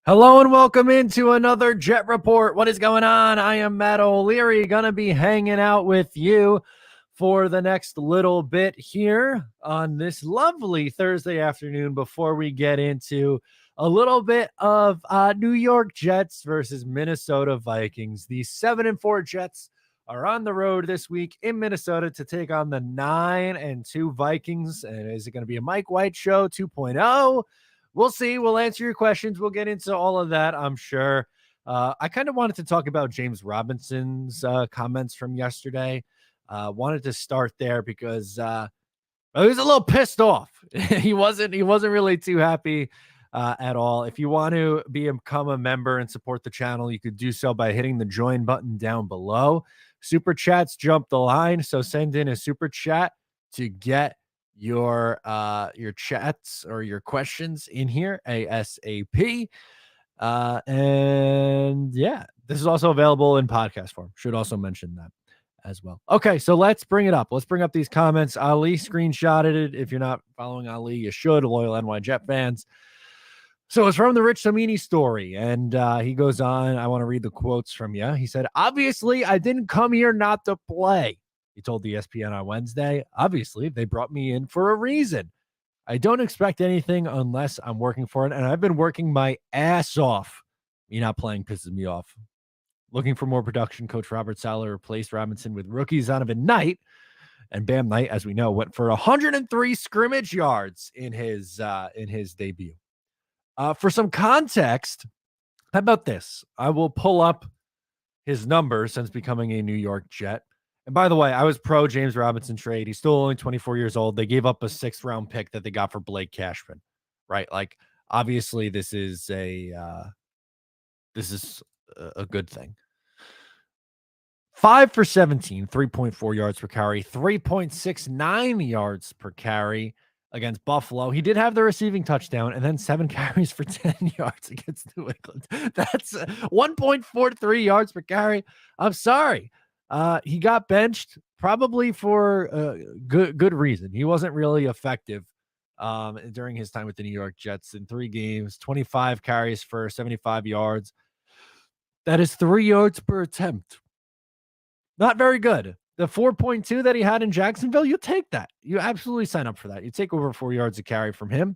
Hello and welcome into another Jet Report. What is going on? I am Matt O'Leary, gonna be hanging out with you for the next little bit here on this lovely Thursday afternoon before we get into a little bit of New York Jets versus Minnesota Vikings. The 7-4 Jets are on the road this week in Minnesota to take on the 9-2 Vikings. And is it going to be a Mike White show 2.0? We'll see. We'll answer your questions. We'll get into all of that, I'm sure. I kind of wanted to talk about James Robinson's comments from yesterday. Wanted to start there because he was a little pissed off. he wasn't really too happy at all. If you want to become a member and support the channel, you could do so by hitting the join button down below. Super chats jump the line, so send in a super chat to get your chats or your questions in here ASAP. And yeah, this is also available in podcast form. Should also mention that as well. Okay, so let's bring it up. Let's bring up these comments. Ali screenshotted it. If you're not following Ali, you should. Loyal NY Jet fans. So it's from the Rich Samini story, and he goes on. I want to read the quotes from you. He said, "Obviously, I didn't come here not to play." He told ESPN on Wednesday, "Obviously, they brought me in for a reason. I don't expect anything unless I'm working for it, and I've been working my ass off. Me not playing pisses me off. Looking for more production. Coach Robert Saleh replaced Robinson with rookie Zonovan Knight, and Bam Knight, as we know, went for 103 scrimmage yards in his debut. For some context, how about this? I will pull up his numbers since becoming a New York Jet. And by the way, I was pro James Robinson trade. He's still only 24 years old. They gave up a 6th-round pick that they got for Blake Cashman, right? Like, obviously, this is a good thing. 5 for 17, 3.4 yards per carry, 3.69 yards per carry against Buffalo. He did have the receiving touchdown and then 7 carries for 10 yards against New England. That's 1.43 yards per carry. I'm sorry. He got benched probably for good reason. He wasn't really effective during his time with the New York Jets in 3 games, 25 carries for 75 yards. That is 3 yards per attempt. Not very good. The 4.2 that he had in Jacksonville, you take that. You absolutely sign up for that. You take over 4 yards of carry from him.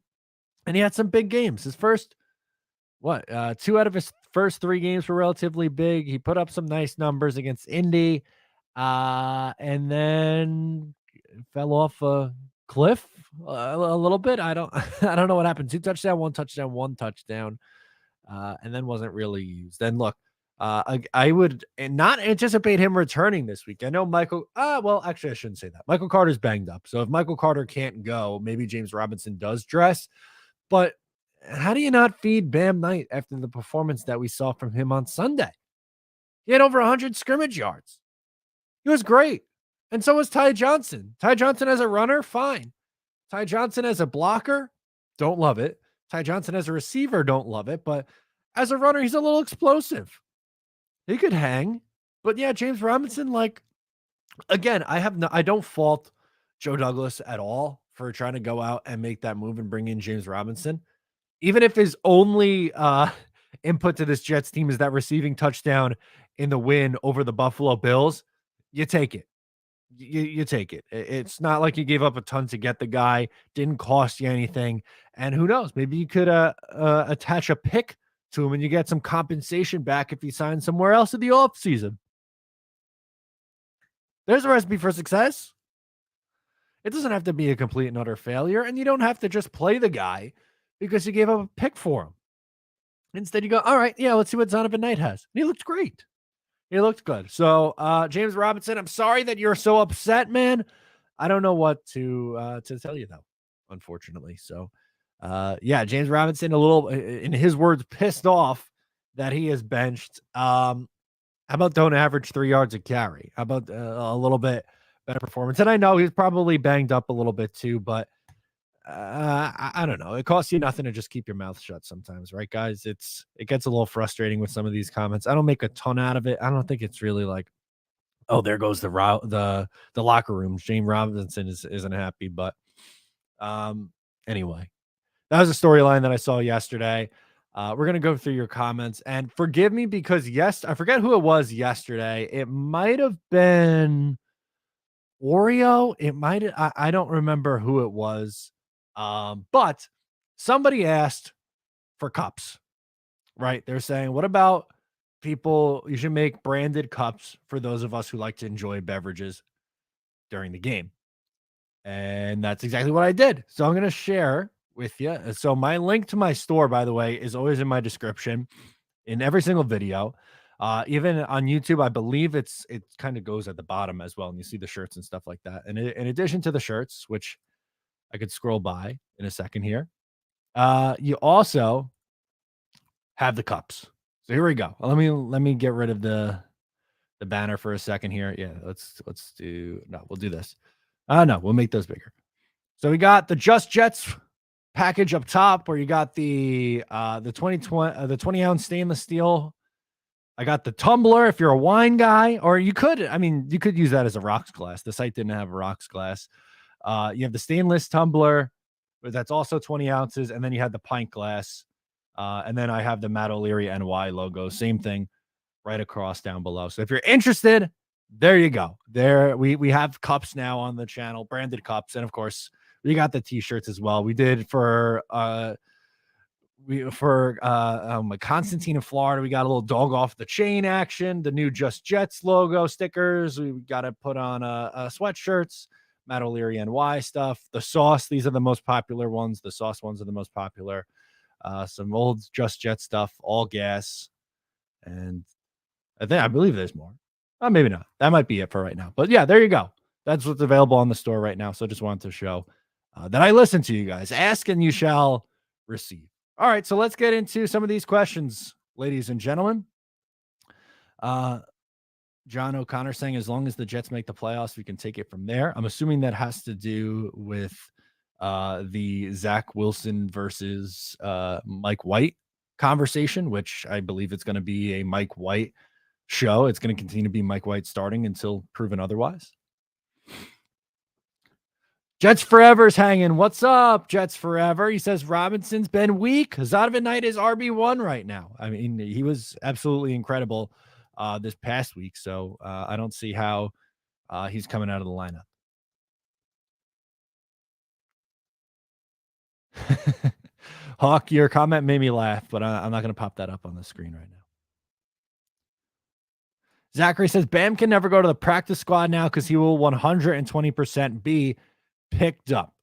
And he had some big games. His first, 2 out of his first 3 games were relatively big. He put up some nice numbers against Indy. And then fell off a cliff a little bit. I don't know what happened. 2 touchdowns, 1 touchdown, 1 touchdown. And then wasn't really used. Then look, I would not anticipate him returning this week. I know actually, I shouldn't say that. Michael Carter's banged up. So if Michael Carter can't go, maybe James Robinson does dress. But how do you not feed Bam Knight after the performance that we saw from him on Sunday? He had over 100 scrimmage yards. He was great. And so was Ty Johnson. Ty Johnson as a runner, fine. Ty Johnson as a blocker, don't love it. Ty Johnson as a receiver, don't love it. But as a runner, he's a little explosive. He could hang. But yeah, James Robinson, like, again, I don't fault Joe Douglas at all for trying to go out and make that move and bring in James Robinson. Even if his only input to this Jets team is that receiving touchdown in the win over the Buffalo Bills, you take it. You take it. It's not like you gave up a ton to get the guy. Didn't cost you anything. And who knows? Maybe you could attach a pick to him and you get some compensation back if he signs somewhere else in the offseason. There's a recipe for success. It doesn't have to be a complete and utter failure, and you don't have to just play the guy because you gave up a pick for him. Instead, you go, all right, yeah, let's see what Zonovan Knight has. And he looked great. He looked good. So, James Robinson, I'm sorry that you're so upset, man. I don't know what to tell you, though, unfortunately. So, yeah, James Robinson, a little, in his words, pissed off that he is benched. How about don't average 3 yards a carry? How about a little bit better performance? And I know he's probably banged up a little bit too, but I don't know. It costs you nothing to just keep your mouth shut sometimes, right, guys? It gets a little frustrating with some of these comments. I don't make a ton out of it. I don't think it's really like, oh, there goes the locker room. James Robinson isn't happy, but anyway, that was a storyline that I saw yesterday. We're gonna go through your comments and forgive me because yes, I forget who it was yesterday. It might have been Oreo. It might. I don't remember who it was. But somebody asked for cups. Right? They're saying, what about people? You should make branded cups for those of us who like to enjoy beverages during the game. And that's exactly what I did. So I'm going to share with you. So my link to my store, by the way, is always in my description in every single video. Even on YouTube, I believe it kind of goes at the bottom as well. And you see the shirts and stuff like that. And in addition to the shirts, which I could scroll by in a second here, you also have the cups. So here we go. Let me get rid of the banner for a second here. Yeah, let's do no, we'll do this. No, we'll make those bigger. So we got the Just Jets package up top where you got the 20 ounce stainless steel. I got the tumbler if you're a wine guy, or you could use that as a rocks glass. The site didn't have a rocks glass. You have the stainless tumbler, but that's also 20 ounces, and then you had the pint glass. And then I have the Matt O'Leary NY logo, same thing right across down below. So if you're interested, there you go. There we have cups now on the channel, branded cups, and of course we got the t-shirts as well. We did for Constantine in Florida. We got a little dog off the chain action, the new Just Jets logo stickers. We got to put on sweatshirts, Matt O'Leary NY stuff. The sauce, these are the most popular ones. The sauce ones are the most popular. Some old Just Jet stuff, all gas, and I believe there's more. Maybe not. That might be it for right now. But yeah, there you go. That's what's available on the store right now. So just wanted to show that I listen to you guys. Ask and you shall receive. All right, so let's get into some of these questions, ladies and gentlemen. John O'Connor saying, as long as the Jets make the playoffs, we can take it from there. I'm assuming that has to do with the Zach Wilson versus Mike White conversation, which I believe it's going to be a Mike White show. It's going to continue to be Mike White starting until proven otherwise. Jets Forever's hanging. What's up, Jets Forever? He says Robinson's been weak. Zonovan Knight is RB1 right now. I mean, he was absolutely incredible this past week. So I don't see how he's coming out of the lineup. Hawk, your comment made me laugh, but I'm not going to pop that up on the screen right now. Zachary says Bam can never go to the practice squad now because he will 120% be picked up.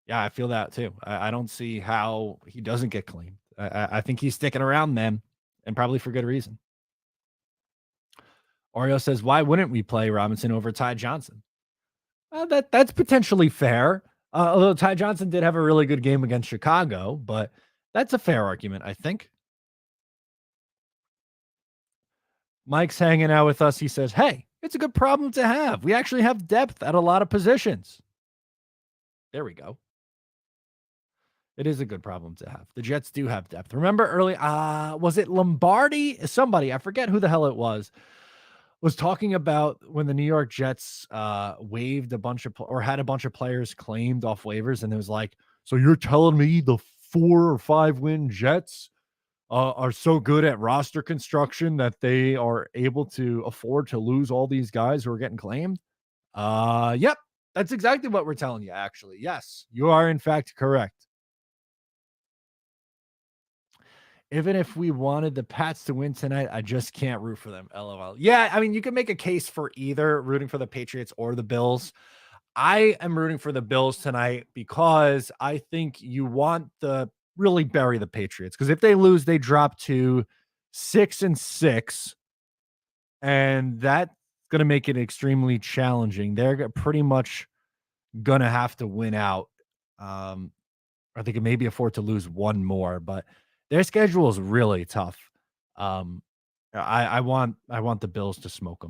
Yeah, I feel that too. I don't see how he doesn't get claimed. I think he's sticking around them, and probably for good reason. Oreo says, why wouldn't we play Robinson over Ty Johnson? That's potentially fair. Although Ty Johnson did have a really good game against Chicago, but that's a fair argument, I think. Mike's hanging out with us. He says, hey, it's a good problem to have. We actually have depth at a lot of positions. There we go. It is a good problem to have. The Jets do have depth. Remember early, was it Lombardi? Somebody, I forget who the hell it was talking about when the New York Jets waived a bunch of or had a bunch of players claimed off waivers, and it was like, so you're telling me the 4 or 5 win Jets are so good at roster construction that they are able to afford to lose all these guys who are getting claimed? Yep, that's exactly what we're telling you, actually. Yes, you are in fact correct. Even if we wanted the Pats to win tonight, I just can't root for them. LOL. Yeah, I mean, you can make a case for either rooting for the Patriots or the Bills. I am rooting for the Bills tonight because I think you want to really bury the Patriots, because if they lose, they drop to 6-6, and that's going to make it extremely challenging. They're pretty much going to have to win out. Or they can maybe afford to lose one more, but their schedule is really tough. I want the Bills to smoke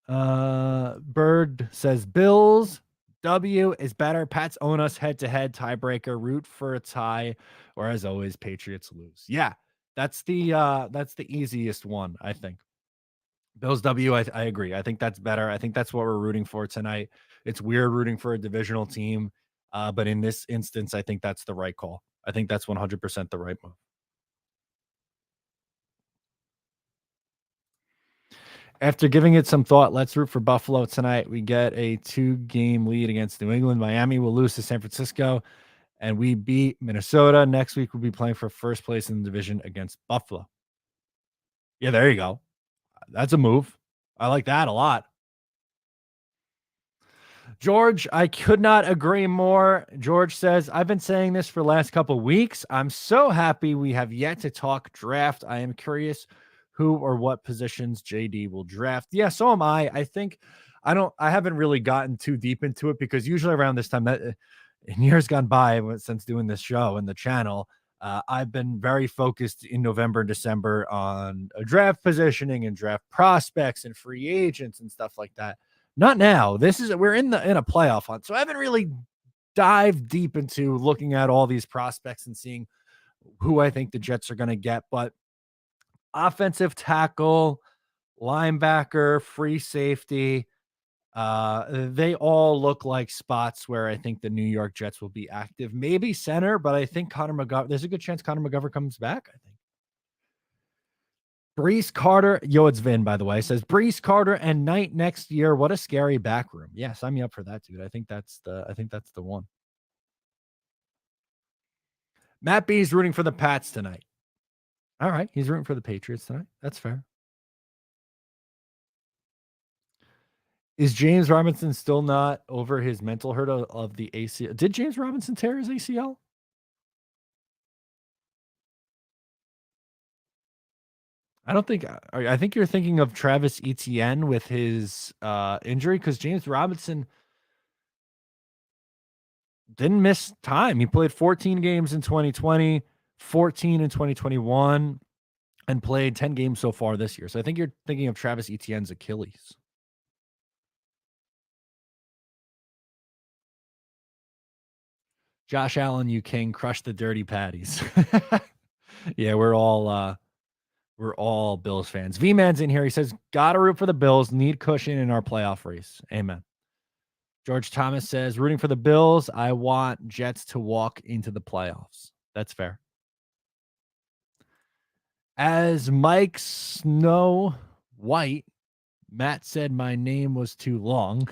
them. Bird says Bills. W is better. Pats own us head-to-head tiebreaker. Root for a tie, or as always, Patriots lose. Yeah, that's the easiest one, I think. Bills W, I agree. I think that's better. I think that's what we're rooting for tonight. It's weird rooting for a divisional team. But in this instance, I think that's the right call. I think that's 100% the right move. After giving it some thought, let's root for Buffalo tonight. We get a 2-game lead against New England. Miami will lose to San Francisco, and we beat Minnesota. Next week, we'll be playing for first place in the division against Buffalo. Yeah, there you go. That's a move. I like that a lot. George, I could not agree more. George says, I've been saying this for the last couple weeks. I'm so happy we have yet to talk draft. I am curious who or what positions JD will draft. Yeah, so am I. I haven't really gotten too deep into it because usually around this time, that in years gone by since doing this show and the channel, I've been very focused in November and December on draft positioning and draft prospects and free agents and stuff like that. Not now. We're in a playoff hunt. So I haven't really dived deep into looking at all these prospects and seeing who I think the Jets are going to get. But offensive tackle, linebacker, free safety, they all look like spots where I think the New York Jets will be active. Maybe center, but I think there's a good chance Connor McGovern comes back, I think. Brees Carter, it's Vin, by the way, says Brees Carter and Knight next year. What a scary back room. Yeah, sign me up for that, dude. I think that's the one. Matt B is rooting for the Pats tonight. All right, he's rooting for the Patriots tonight. That's fair. Is James Robinson still not over his mental hurt of the ACL? Did James Robinson tear his ACL? I think you're thinking of Travis Etienne with his injury because James Robinson didn't miss time. He played 14 games in 2020, 14 in 2021, and played 10 games so far this year. So I think you're thinking of Travis Etienne's Achilles. Josh Allen, you king, crush the dirty patties. Yeah, we're all Bills fans. V-Man's in here. He says, gotta root for the Bills. Need cushion in our playoff race. Amen. George Thomas says, rooting for the Bills. I want Jets to walk into the playoffs. That's fair. As Mike Snow White, Matt said my name was too long,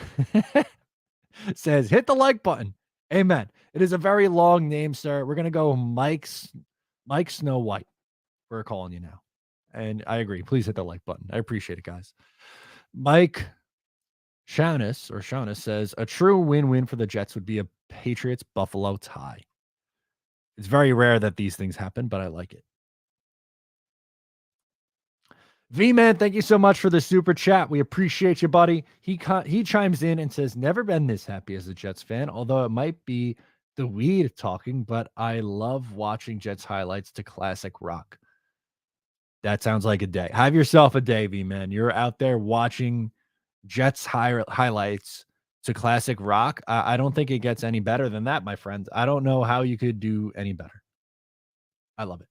says, hit the like button. Amen. It is a very long name, sir. We're going to go Mike Snow White. We're calling you now. And I agree. Please hit the like button. I appreciate it, guys. Mike Shaunis says, a true win-win for the Jets would be a Patriots-Buffalo tie. It's very rare that these things happen, but I like it. V-Man, thank you so much for the super chat. We appreciate you, buddy. He chimes in and says, never been this happy as a Jets fan, although it might be the weed talking, but I love watching Jets highlights to classic rock. That sounds like a day. Have yourself a day, V-Man. You're out there watching Jets highlights to classic rock. I don't think it gets any better than that, my friend. I don't know how you could do any better. I love it.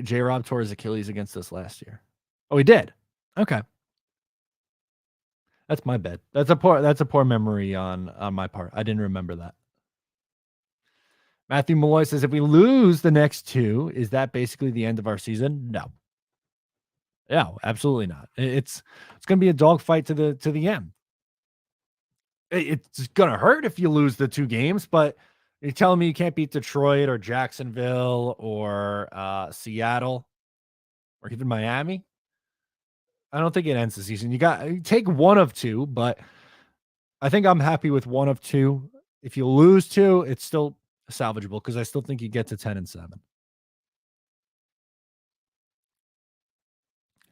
J-Rob tore his Achilles against us last year. Oh, he did? Okay. That's my bad. That's a poor memory on my part. I didn't remember that. Matthew Malloy says, if we lose the next two, is that basically the end of our season? No. No, absolutely not. It's going to be a dogfight to the end. It's going to hurt if you lose the two games, but you're telling me you can't beat Detroit or Jacksonville or Seattle or even Miami? I don't think it ends the season. You take one of two, but I think I'm happy with one of two. If you lose two, it's still salvageable because I still think you get to 10-7.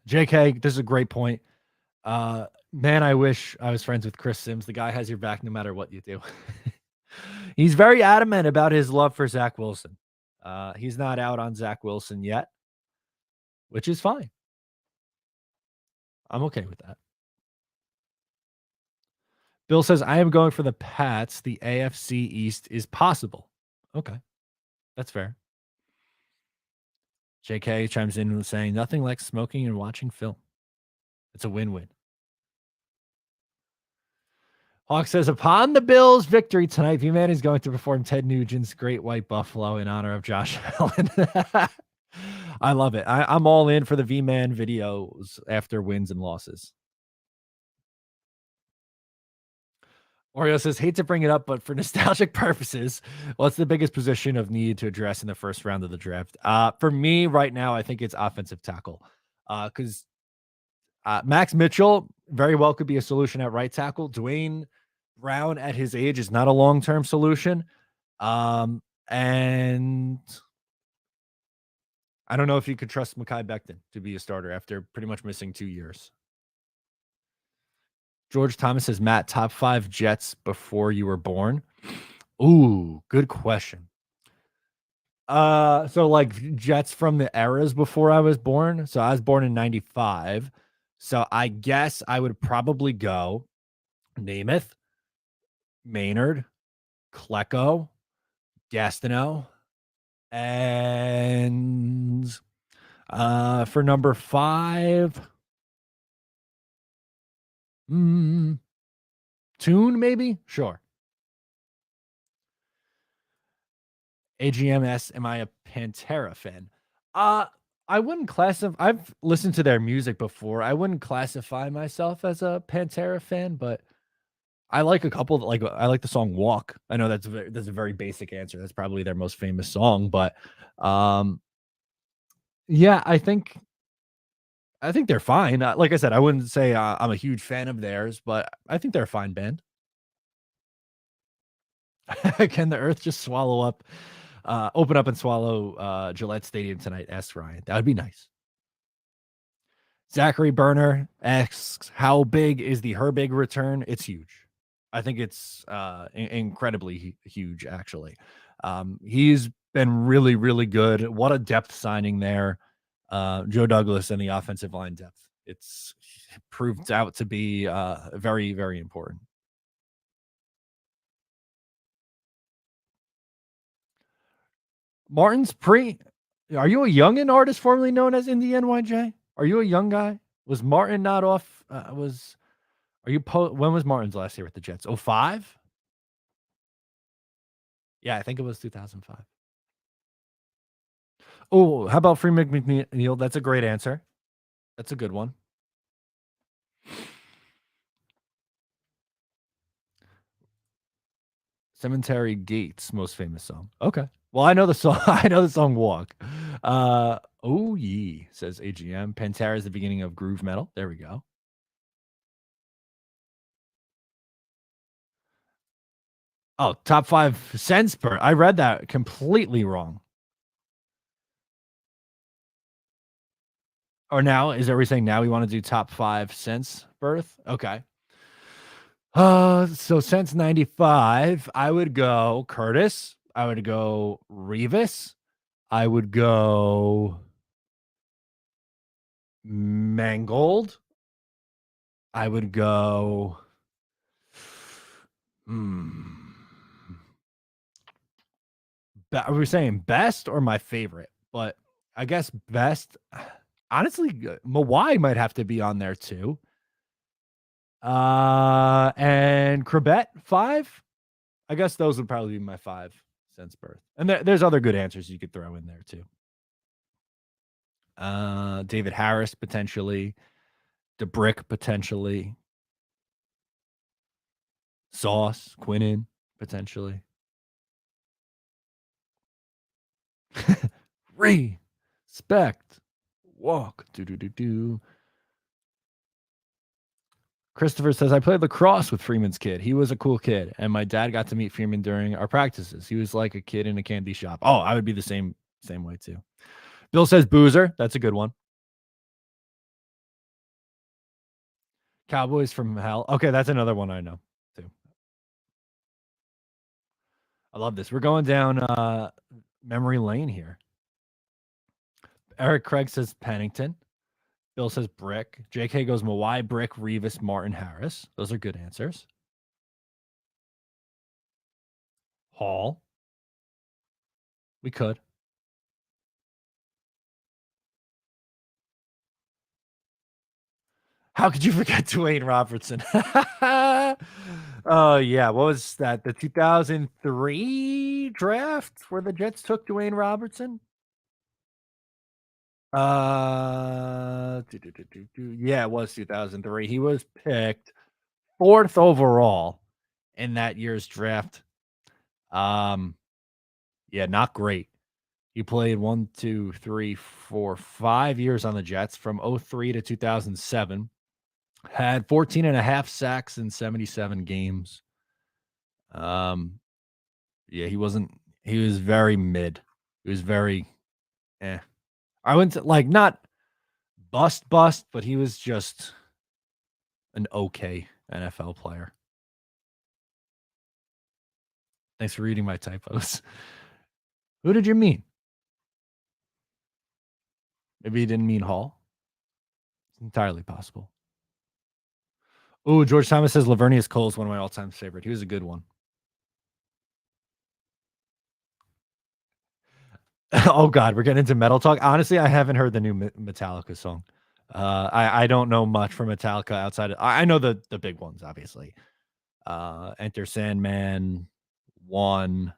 JK, this is a great point. Man, I wish I was friends with Chris Sims. The guy has your back no matter what you do. He's very adamant about his love for Zach Wilson. He's not out on Zach Wilson yet, which is fine. I'm okay with that. Bill says, I am going for the Pats. The AFC East is possible. Okay. That's fair. JK chimes in saying, nothing like smoking and watching film. It's a win-win. Hawk says, upon the Bills' victory tonight, V-Man is going to perform Ted Nugent's Great White Buffalo in honor of Josh Allen. I love it. I'm all in for the V-Man videos after wins and losses. Oreo says, hate to bring it up, but for nostalgic purposes, what's the biggest position of need to address in the first round of the draft? For me right now, I think it's offensive tackle. Because Max Mitchell very well could be a solution at right tackle. Dwayne Brown at his age is not a long-term solution. And I don't know if you could trust Mekhi Becton to be a starter after pretty much missing 2 years. George Thomas says, Matt, top 5 Jets before you were born. Ooh, good question. So like Jets from the eras before I was born. So I was born in 95. So I guess I would probably go Namath, Maynard, Klecko, Gastineau, and for number 5, Tune maybe? Sure. AGMS, am I a Pantera fan? I wouldn't classify. I've listened to their music before. I wouldn't classify myself as a Pantera fan, but I like a couple. Like I like the song "Walk." I know that's a very basic answer. That's probably their most famous song, but yeah, I think they're fine. Like I said, I wouldn't say I'm a huge fan of theirs, but I think they're a fine band. Can the Earth just open up and swallow Gillette Stadium tonight? Asks Ryan. That would be nice. Zachary Burner asks, how big is the Herbig return? It's huge. I think it's incredibly huge, actually. He's been really, really good. What a depth signing there. Joe Douglas and the offensive line depth. It's proved out to be very, very important. Martin's are you a youngin artist formerly known as Indie NYJ? Are you a young guy? Was Martin not off? When was Martin's last year with the Jets? 05? Yeah, I think it was 2005. Oh, how about Free McNeil? That's a great answer. That's a good one. Cemetery Gates, most famous song. Okay. Well, I know the song. I know the song Walk. Oh, ye, says AGM. Pantera is the beginning of groove metal. There we go. Oh, top 5 cents per. I read that completely wrong. Or now, are we saying now we want to do top 5 since birth? Okay. So since 95, I would go Curtis. I would go Revis. I would go Mangold. I would go. Are we saying best or my favorite? But I guess best. Honestly, Mawai might have to be on there too. And Crabette 5. I guess those would probably be my 5 since birth. And there's other good answers you could throw in there too. David Harris potentially, DeBrick potentially, Sauce, Quinnen potentially. Respect, walk, do. Christopher says, I played lacrosse with Freeman's kid. He was a cool kid, and my dad got to meet Freeman during our practices. He was like a kid in a candy shop. Oh, I would be the same way too. Bill says Boozer. That's a good one. Cowboys from Hell. Okay, that's another one I know too. I love this. We're going down memory lane here. Eric Craig says Pennington. Bill says Brick. JK goes Mawai, Brick, Revis, Martin, Harris. Those are good answers. Hall. We could. How could you forget Dwayne Robertson? Oh yeah, what was that? The 2003 draft where the Jets took Dwayne Robertson? Yeah, it was 2003. He was picked fourth overall in that year's draft. Um, yeah, not great. He played 1, 2, 3, 4, 5 years on the Jets from '03 to 2007. Had 14 and a half sacks in 77 games. Um, yeah, he was very mid. He was very eh. I wouldn't like not bust, but he was just an okay NFL player. Thanks for reading my typos. Who did you mean? Maybe you didn't mean Hall. It's entirely possible. Oh, George Thomas says Lavernius Cole is one of my all-time favorite. He was a good one. Oh God, we're getting into metal talk. Honestly, I haven't heard the new Metallica song. I don't know much from Metallica outside of I know the big ones, obviously. Enter Sandman, One,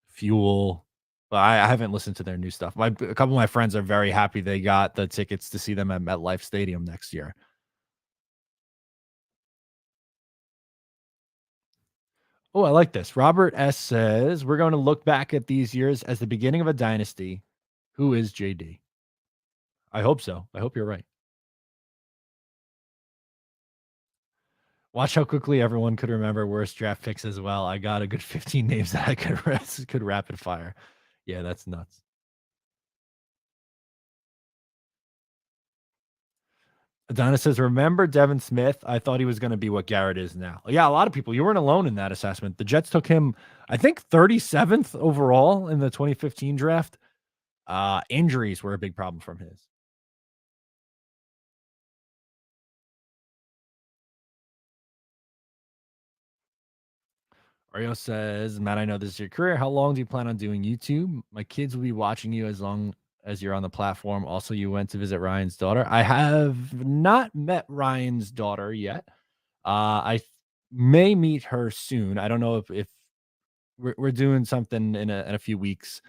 Fuel. But I haven't listened to their new stuff. A couple of my friends are very happy they got the tickets to see them at MetLife Stadium next year. Oh, I like this. Robert S says we're going to look back at these years as the beginning of a dynasty. Who is JD? I hope so. I hope you're right. Watch how quickly everyone could remember worst draft picks as well. I got a good 15 names that I could rapid fire. Yeah, that's nuts. Adonis says, remember Devin Smith? I thought he was going to be what Garrett is now. Yeah, a lot of people. You weren't alone in that assessment. The Jets took him, I think, 37th overall in the 2015 draft. Injuries were a big problem from his. Ario says, Matt, I know this is your career. How long do you plan on doing YouTube? My kids will be watching you as long as you're on the platform. Also, you went to visit Ryan's daughter. I have not met Ryan's daughter yet. I may meet her soon. I don't know if we're doing something in a few weeks.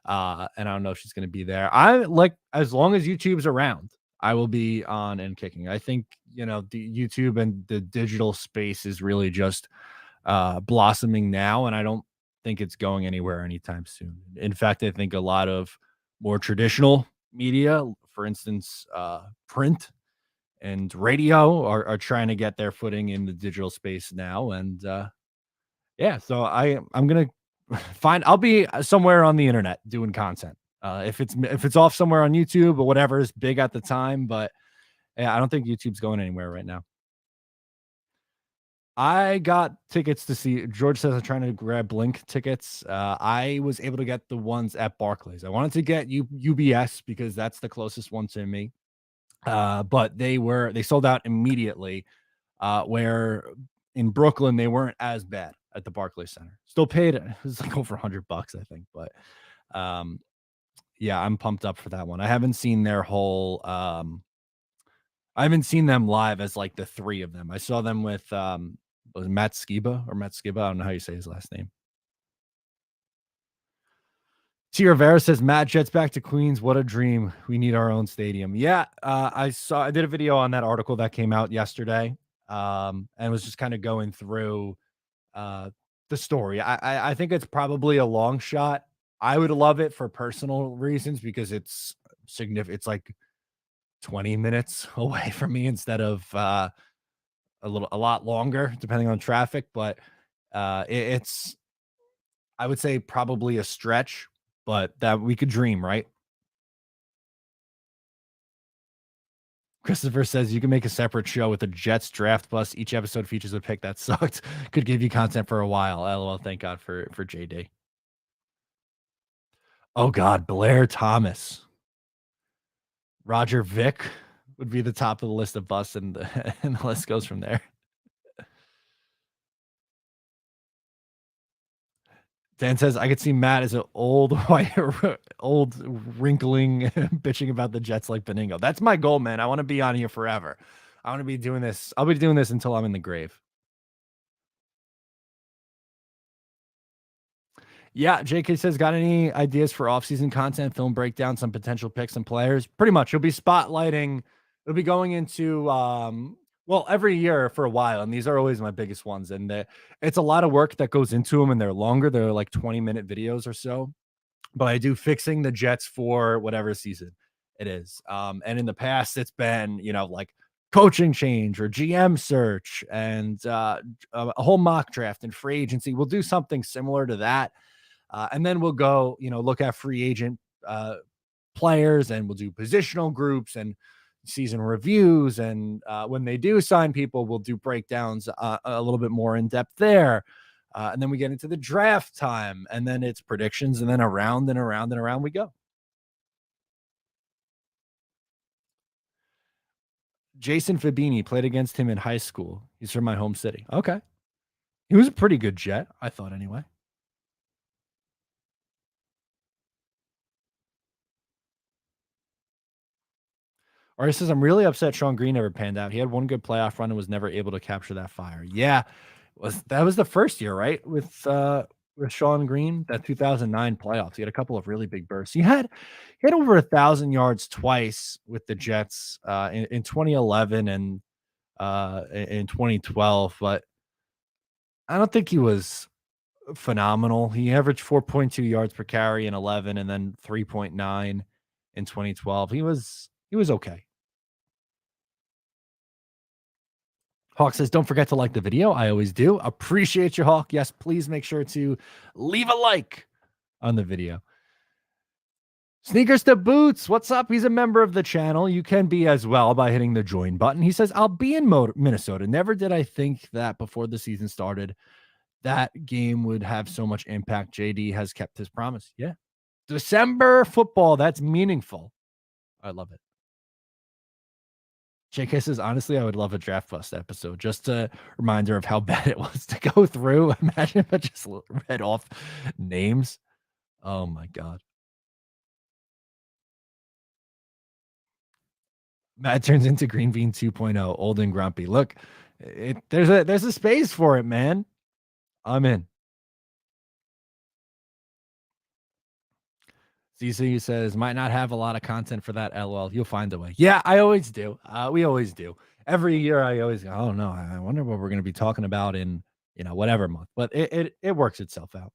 And I don't know if she's going to be there. I like as long as YouTube's around, I will be on and kicking. I think, the YouTube and the digital space is really just blossoming now, and I don't think it's going anywhere anytime soon. In fact, I think a lot of more traditional media, for instance, print and radio, are trying to get their footing in the digital space now. And yeah, so I'm gonna I'll be somewhere on the internet doing content. If it's off somewhere on YouTube or whatever is big at the time, but yeah, I don't think YouTube's going anywhere right now. I got tickets to see George says I'm trying to grab Blink tickets. I was able to get the ones at Barclays. I wanted to get UBS because that's the closest one to me. But they sold out immediately. Where in Brooklyn they weren't as bad at the Barclays Center. Still paid it was like over $100, I think, but um yeah, I'm pumped up for that one. I haven't seen them live as like the three of them. I saw them with was Matt Skiba or Matt Skiba. I don't know how you say his last name. T. Rivera says Matt Jets back to Queens. What a dream. We need our own stadium. Yeah, I did a video on that article that came out yesterday. And was just kind of going through the story. I think it's probably a long shot. I would love it for personal reasons because it's significant. It's like 20 minutes away from me instead of a lot longer depending on traffic, but it's I would say probably a stretch, but that we could dream, right? Christopher says you can make a separate show with the Jets draft bus. Each episode features a pick that sucked. Could give you content for a while. LOL. Thank God for JD. Oh God, Blair Thomas, Roger Vick would be the top of the list of busts, and and the list goes from there. Dan says, I could see Matt as an old white, old wrinkling, bitching about the Jets like Beningo. That's my goal, man. I want to be on here forever. I want to be doing this. I'll be doing this until I'm in the grave. Yeah, JK says, got any ideas for off-season content, film breakdown, some potential picks and players? Pretty much. He'll be spotlighting. He'll be going into well, every year for a while, and these are always my biggest ones. And it's a lot of work that goes into them, and they're longer. They're like 20-minute videos or so. But I do fixing the Jets for whatever season it is. And in the past, it's been, like coaching change or GM search and a whole mock draft and free agency. We'll do something similar to that. And then we'll go, look at free agent players, and we'll do positional groups and season reviews. And when they do sign people, we'll do breakdowns a little bit more in depth there. And then we get into the draft time, and then it's predictions, and then around and around and around we go. Jason Fabini played against him in high school. He's from my home city. Okay. He was a pretty good Jet, I thought, anyway. Or he says, I'm really upset Sean Green never panned out. He had one good playoff run and was never able to capture that fire. Yeah. That was the first year, right? With Sean Green, that 2009 playoffs. He had a couple of really big bursts. He had over 1,000 yards twice with the Jets in 2011 and in 2012, but I don't think he was phenomenal. He averaged 4.2 yards per carry in 11 and then 3.9 in 2012. He was okay. Hawk says, don't forget to like the video. I always do. Appreciate you, Hawk. Yes, please make sure to leave a like on the video. Sneakers to Boots, what's up? He's a member of the channel. You can be as well by hitting the join button. He says, I'll be in Minnesota. Never did I think that before the season started, that game would have so much impact. JD has kept his promise. Yeah. December football, that's meaningful. I love it. JK says, honestly, I would love a draft bust episode. Just a reminder of how bad it was to go through. Imagine if I just read off names. Oh my God. Matt turns into Green Bean 2.0, old and grumpy. Look, there's a space for it, man. I'm in. CC says, might not have a lot of content for that. LOL. You'll find a way. Yeah, I always do. We always do. Every year I always go, oh no, I wonder what we're going to be talking about in, whatever month. But it works itself out.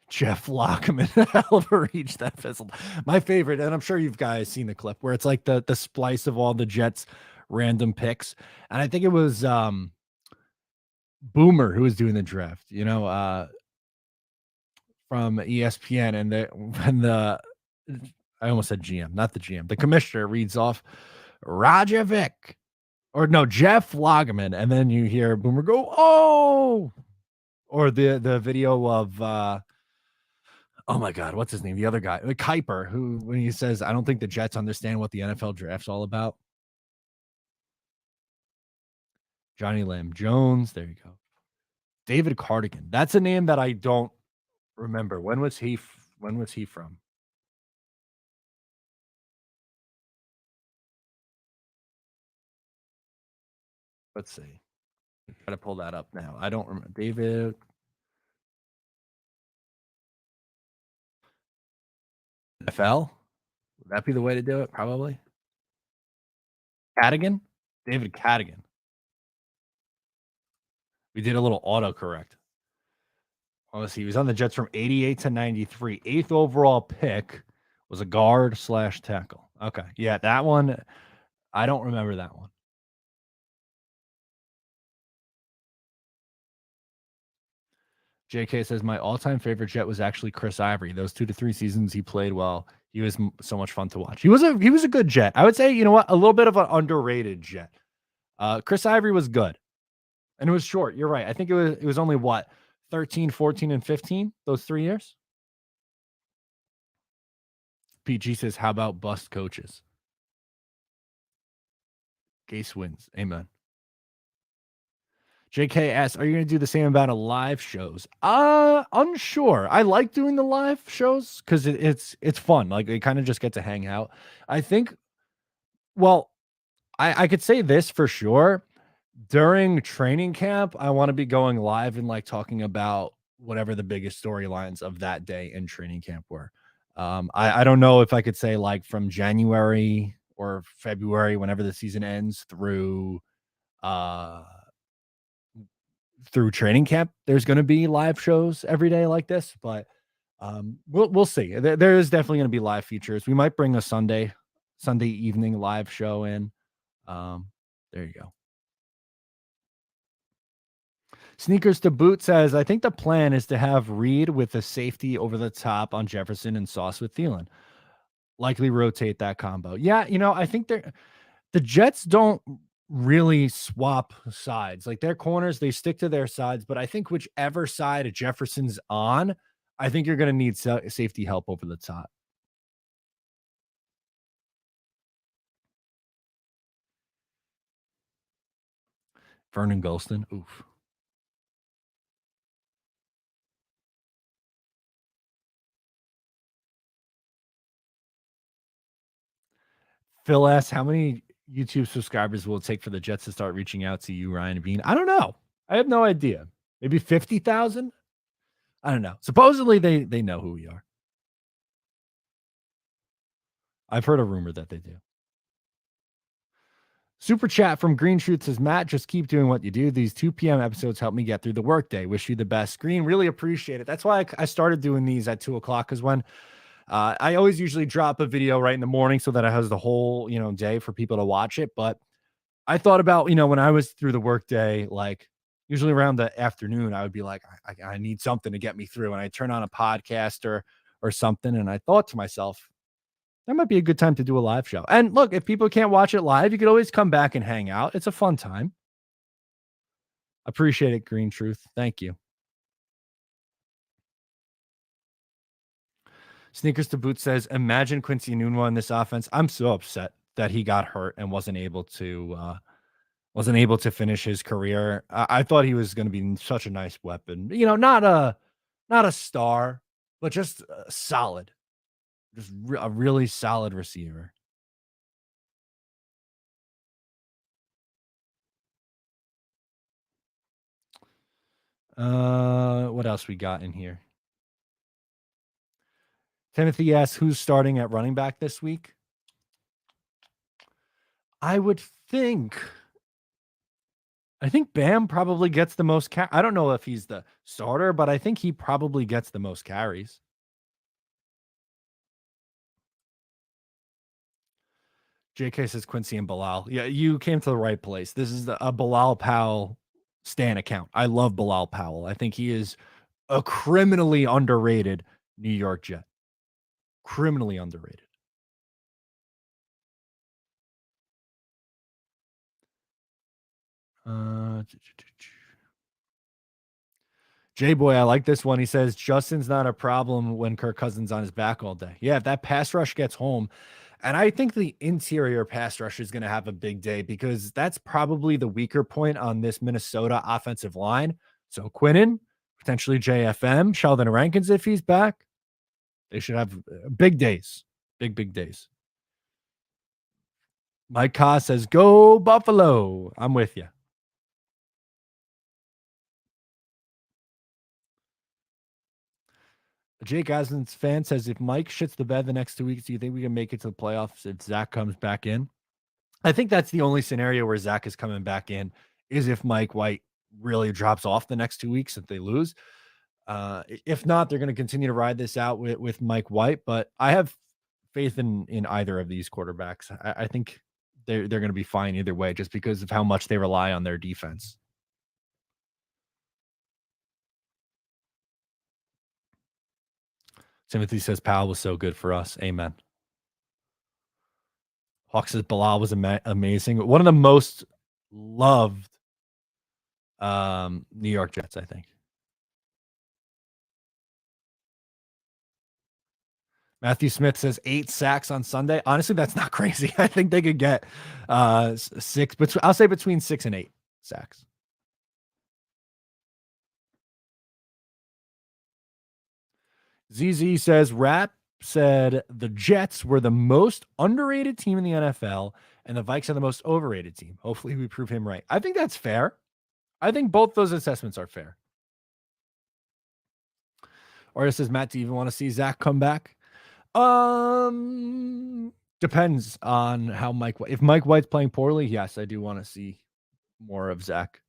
Jeff Lockman, hell of a reach that fizzled. My favorite, and I'm sure you guys seen the clip where it's like the splice of all the Jets random picks. And I think it was Boomer who was doing the draft, from ESPN, and when the I almost said GM, not the GM, the commissioner reads off Rajovic, or no, Jeff Lageman, and then you hear Boomer go, oh, or the video of oh my God, what's his name? The other guy, Kuiper, who when he says, I don't think the Jets understand what the NFL draft's all about. Johnny Lamb Jones, there you go. David Cardigan. That's a name that I don't remember. When was he from? Let's see. Try to pull that up now. I don't remember. David. NFL? Would that be the way to do it? Probably. Cadigan? David Cadigan. We did a little autocorrect. Let's see. He was on the Jets from 88 to 93. 8th overall pick, was a guard / tackle. Okay. Yeah, that one. I don't remember that one. JK says, my all-time favorite Jet was actually Chris Ivory. Those 2 to 3 seasons he played well. He was so much fun to watch. He was a good Jet. I would say, you know what, a little bit of an underrated Jet. Chris Ivory was good. And it was short. You're right. I think it was only what, 13, 14, and 15, those 3 years? PG says, how about bust coaches? Gase wins. Amen. JK asks, are you going to do the same amount of live shows? Unsure. I like doing the live shows because it's fun. Like they kind of just get to hang out. I think, well, I could say this for sure. During training camp, I want to be going live and like talking about whatever the biggest storylines of that day in training camp were. I don't know if I could say like from January or February, whenever the season ends, uh through training camp, there's going to be live shows every day like this, but we'll see. There is definitely going to be live features. We might bring a Sunday evening live show in. Um, there you go. Sneakers to boot says, I think the plan is to have Reed with a safety over the top on Jefferson and Sauce with Thielen. Likely rotate that combo. Yeah, I think the Jets don't really swap sides. Like their corners, they stick to their sides, but I think whichever side Jefferson's on, I think you're going to need safety help over the top. Vernon Gholston. Oof. Phil asks, how many YouTube subscribers will it take for the Jets to start reaching out to you, Ryan Bean? I don't know. I have no idea. Maybe 50,000? I don't know. Supposedly they know who we are. I've heard a rumor that they do. Super chat from Green Truth says, Matt, just keep doing what you do. These 2 p.m. episodes help me get through the workday. Wish you the best. Green, really appreciate it. That's why I started doing these at 2 o'clock, because when I always usually drop a video right in the morning so that it has the whole, day for people to watch it. But I thought about, when I was through the workday, like usually around the afternoon, I would be like, I need something to get me through. And I turn on a podcast or something. And I thought to myself, that might be a good time to do a live show. And look, if people can't watch it live, you could always come back and hang out. It's a fun time. Appreciate it, Green Truth. Thank you. Sneakers to Boot says, imagine Quincy Enunwa in this offense. I'm so upset that he got hurt and wasn't able to finish his career. I thought he was going to be such a nice weapon. Not a star, but just solid. Just a really solid receiver. What else we got in here? Timothy asks, who's starting at running back this week? I think Bam probably gets the most I don't know if he's the starter, but I think he probably gets the most carries. JK says Quincy and Bilal. Yeah, you came to the right place. This is a Bilal Powell Stan account. I love Bilal Powell. I think he is a criminally underrated New York Jet. Criminally underrated. J-Boy, I like this one. He says, Justin's not a problem when Kirk Cousins on his back all day. Yeah, if that pass rush gets home, and I think the interior pass rush is going to have a big day because that's probably the weaker point on this Minnesota offensive line. So Quinnen, potentially JFM, Sheldon Rankins if he's back. They should have big days. Big days. Mike Ka says, go Buffalo. I'm with you. Jake Aslan's fan says, if Mike shits the bed the next 2 weeks, do you think we can make it to the playoffs if Zach comes back in? I think that's the only scenario where Zach is coming back in is if Mike White really drops off the next 2 weeks if they lose. If not, they're going to continue to ride this out with Mike White. But I have faith in either of these quarterbacks. I think they're going to be fine either way, just because of how much they rely on their defense. Timothy says Powell was so good for us. Amen. Hawk says Bilal was amazing. One of the most loved New York Jets, I think. Matthew Smith says 8 sacks on Sunday. Honestly, that's not crazy. I think they could get 6, but I'll say between 6 and 8 sacks. ZZ says Rap said the Jets were the most underrated team in the NFL and the Vikes are the most overrated team. Hopefully we prove him right. I think that's fair. I think both those assessments are fair. Or says Matt, do you even want to see Zach come back? Depends on how Mike. If Mike White's playing poorly, yes, I do want to see more of Zach.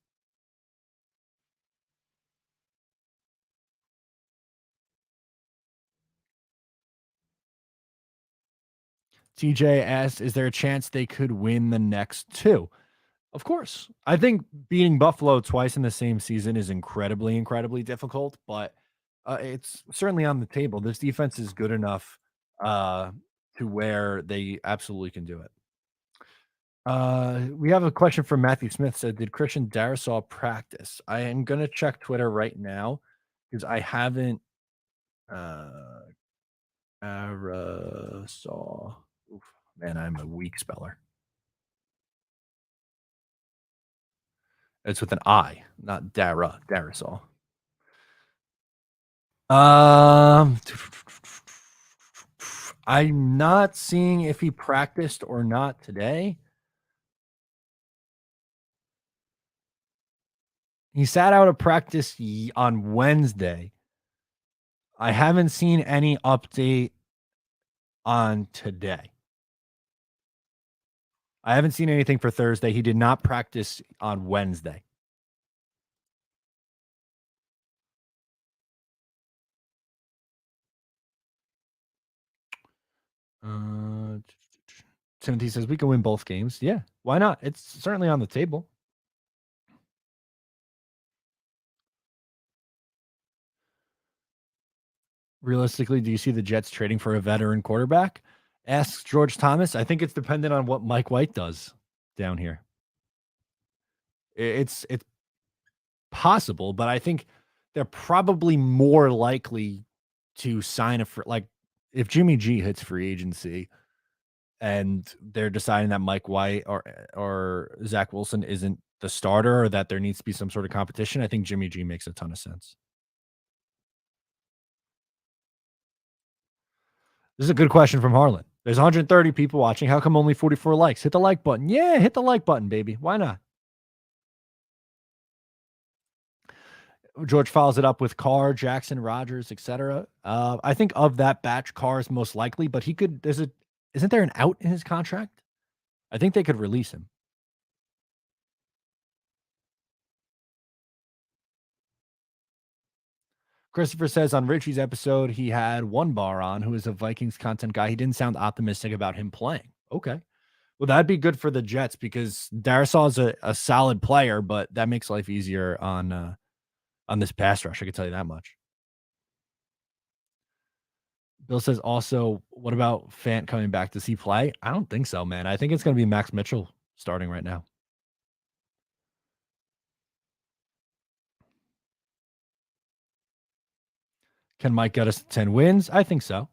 TJ asked, "Is there a chance they could win the next two?" Of course, I think beating Buffalo twice in the same season is incredibly, incredibly difficult, but it's certainly on the table. This defense is good enough uh, to where they absolutely can do it. We have a question from Matthew Smith. Said, "Did Christian Darrisaw practice?" I am gonna check Twitter right now because I haven't. Uh, Darrisaw. Oof, man, I'm a weak speller. It's with an I, not Darrisaw. Um, I'm not seeing if he practiced or not today. He sat out of practice on Wednesday. I haven't seen any update on today. I haven't seen anything for Thursday. He did not practice on Wednesday. Timothy says we can win both games. Yeah, why not? It's certainly on the table. Realistically, do you see the Jets trading for a veteran quarterback? Asks George Thomas. I think it's dependent on what Mike White does down here. It's possible, but I think they're probably more likely to sign like if Jimmy G hits free agency and they're deciding that Mike White or Zach Wilson isn't the starter or that there needs to be some sort of competition, I think Jimmy G makes a ton of sense. This is a good question from Harlan. There's 130 people watching. How come only 44 likes? Hit the like button. Yeah, hit the like button, baby. Why not? George follows it up with Carr, Jackson, Rogers, etc. I think of that batch, Carr is most likely, but he could. Isn't there an out in his contract? I think they could release him. Christopher says on Richie's episode, he had one bar on who is a Vikings content guy. He didn't sound optimistic about him playing. Okay. Well, that'd be good for the Jets because Darrisaw is a solid player, but that makes life easier on this pass rush. I can tell you that much. Bill says also, what about Fant coming back? Does he play? I don't think so, man. I think it's going to be Max Mitchell starting right now. Can Mike get us 10 wins? I think so.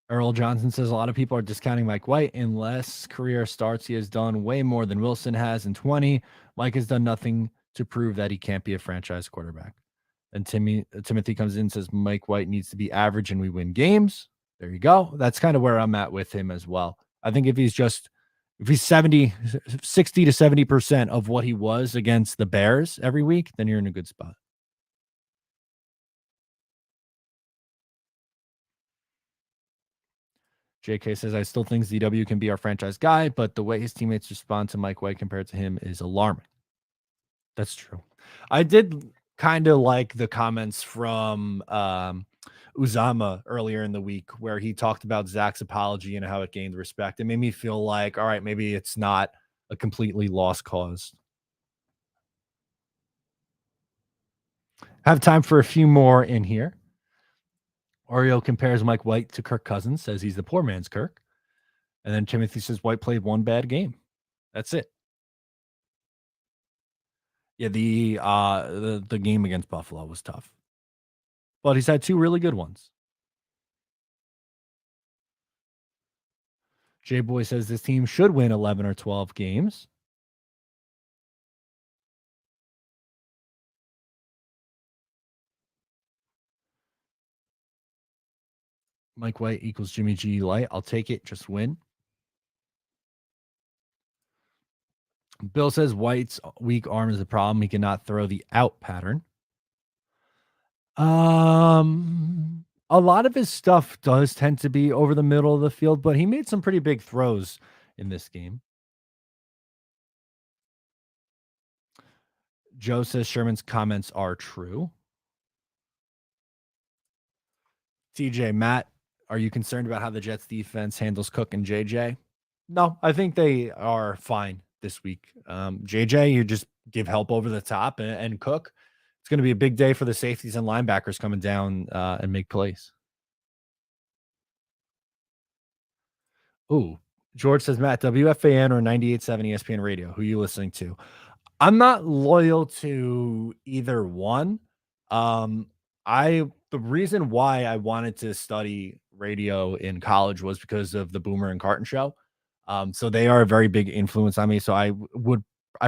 Earl Johnson says a lot of people are discounting Mike White. Unless career starts, he has done way more than Wilson has in 20. Mike has done nothing to prove that he can't be a franchise quarterback. And Timothy comes in and says Mike White needs to be average and we win games. There you go. That's kind of where I'm at with him as well. I think if he's 60 to 70% of what he was against the Bears every week, then you're in a good spot. JK says, I still think ZW can be our franchise guy, but the way his teammates respond to Mike White compared to him is alarming. That's true. I did kind of like the comments from Uzama earlier in the week where he talked about Zach's apology and how it gained respect. It made me feel like, all right, maybe it's not a completely lost cause. Have time for a few more in here. Oreo compares Mike White to Kirk Cousins, says he's the poor man's Kirk. And then Timothy says White played one bad game. That's it. Yeah, the game against Buffalo was tough. But he's had two really good ones. J Boy says this team should win 11 or 12 games. Mike White equals Jimmy G light. I'll take it. Just win. Bill says White's weak arm is a problem. He cannot throw the out pattern. A lot of his stuff does tend to be over the middle of the field, but he made some pretty big throws in this game. Joe says Sherman's comments are true. TJ, Matt, are you concerned about how the Jets defense handles Cook and JJ? No, I think they are fine this week. JJ, you just give help over the top, and Cook, it's going to be a big day for the safeties and linebackers coming down and make plays. Ooh, George says, Matt, WFAN or 98.7 ESPN radio? Who are you listening to? I'm not loyal to either one. The reason why I wanted to study radio in college was because of the Boomer and Carton show. So they are a very big influence on me. So I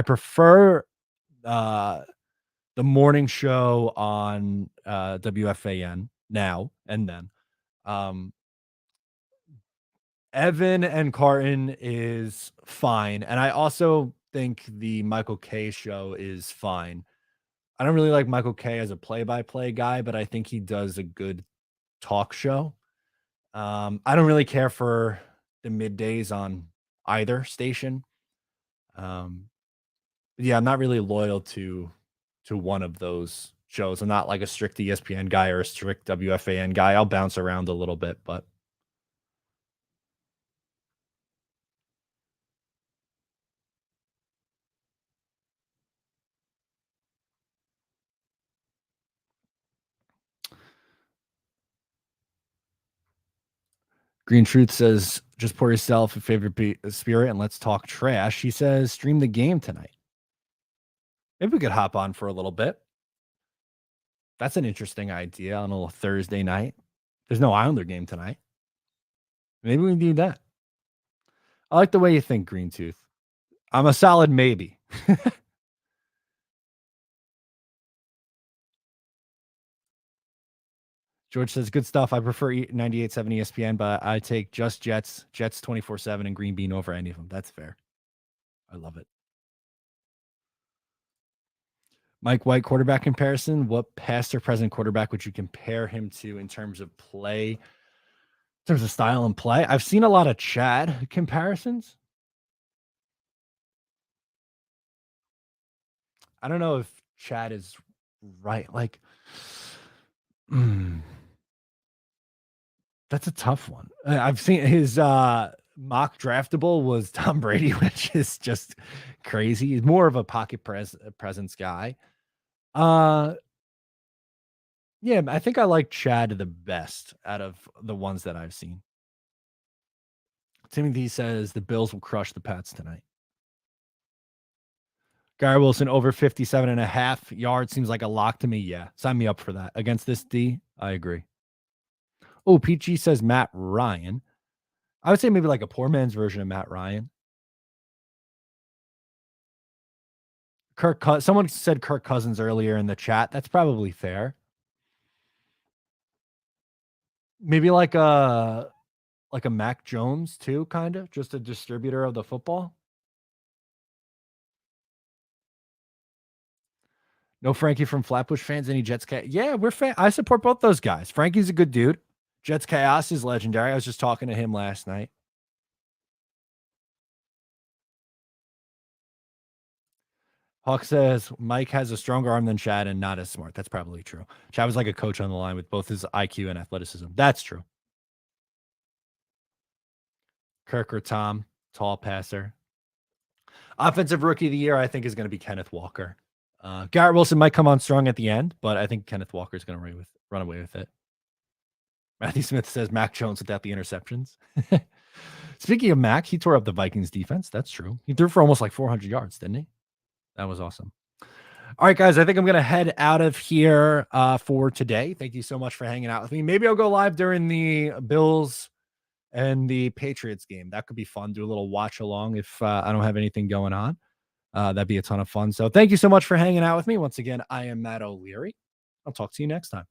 prefer the morning show on WFAN now and then. Evan and Carton is fine. And I also think the Michael K show is fine. I don't really like Michael K as a play-by-play guy, but I think he does a good talk show. I don't really care for the middays on either station. Yeah, I'm not really loyal to one of those shows. I'm not like a strict ESPN guy or a strict WFAN guy. I'll bounce around a little bit, but Green Truth says, just pour yourself a favorite spirit and let's talk trash. He says, stream the game tonight. Maybe we could hop on for a little bit. That's an interesting idea on a Thursday night. There's no Islander game tonight. Maybe we can do that. I like the way you think, Green Tooth. I'm a solid maybe. George says, good stuff. I prefer 98.7 ESPN, but I take just Jets 24/7 and Green Bean over any of them. That's fair. I love it. Mike White quarterback comparison. What past or present quarterback would you compare him to in terms of play, in terms of style and play? I've seen a lot of Chad comparisons. I don't know if Chad is right. Like, that's a tough one. I've seen his mock draftable was Tom Brady, which is just crazy. He's more of a pocket presence guy. Yeah, I think I like Chad the best out of the ones that I've seen. Timothy says the Bills will crush the Pats tonight. Gary Wilson over 57.5 yards seems like a lock to me. Yeah, sign me up for that. Against this D, I agree. Oh, PG says Matt Ryan. I would say maybe like a poor man's version of Matt Ryan. Someone said Kirk Cousins earlier in the chat. That's probably fair. Maybe like a Mac Jones too, kind of just a distributor of the football. No Frankie from Flatbush fans. Any Jets? Yeah, I support both those guys. Frankie's a good dude. Jets Chaos is legendary. I was just talking to him last night. Hawk says Mike has a stronger arm than Chad and not as smart. That's probably true. Chad was like a coach on the line with both his IQ and athleticism. That's true. Kirk or Tom, tall passer. Offensive rookie of the year, I think, is going to be Kenneth Walker. Garrett Wilson might come on strong at the end, but I think Kenneth Walker is going to run away with it. Matthew Smith says Mac Jones without the interceptions. Speaking of Mac, he tore up the Vikings defense. That's true. He threw for almost like 400 yards, didn't he? That was awesome. All right, guys, I think I'm going to head out of here for today. Thank you so much for hanging out with me. Maybe I'll go live during the Bills and the Patriots game. That could be fun. Do a little watch along if I don't have anything going on. That'd be a ton of fun. So thank you so much for hanging out with me. Once again, I am Matt O'Leary. I'll talk to you next time.